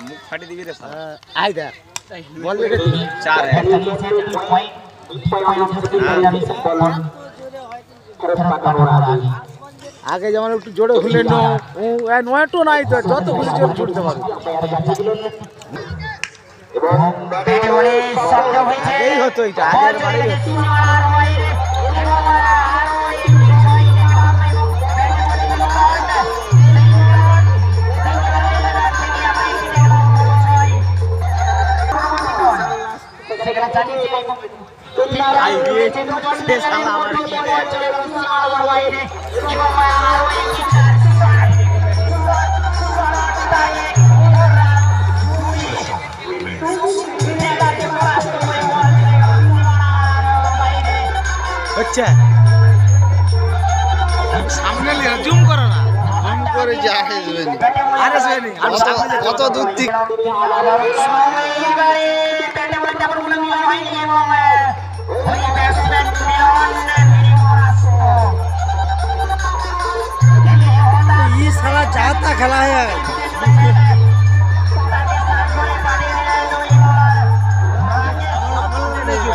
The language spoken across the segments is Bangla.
মুখ ফাটি দিবি রে আই দেখ বল বেটে 4 আগে যেমন একটু জোরে খুলে নো নয় তো নাই তো যত খুশি জোরে ছুটতে পারবে এই হতো এটা আগের বারে সামনে জুম করো না জুম করে যা আসবে আর আসবে আর সামনে কত দূর থেকে ये साला चाहता खेला है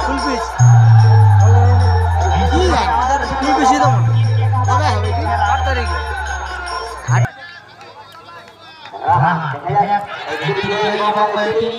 फुल पिच फुल पिच দাও কবে হবে কি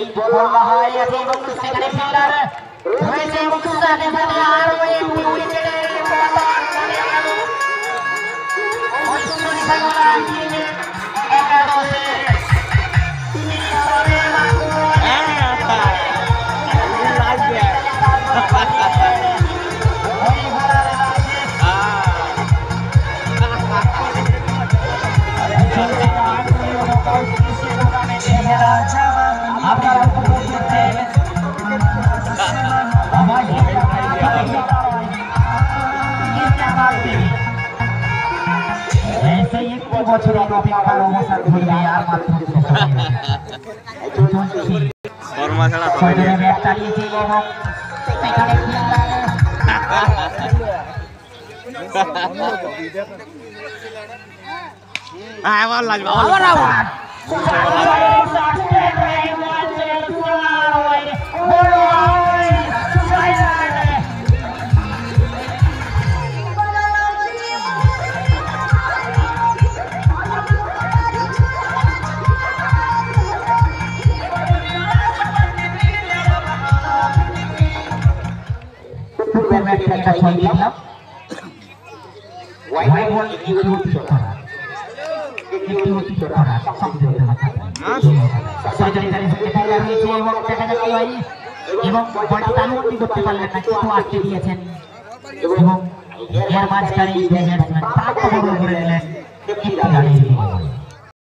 8 তারিখে শর্মা ছাড়া হবে না আবার লাগবে আবার এবং বলটা তালুটি করতে পারলেন না কিন্তু আটকে দিয়েছেন এবং এর মাঝখানে ব্যাটসম্যান তাকে বল করে দিলেন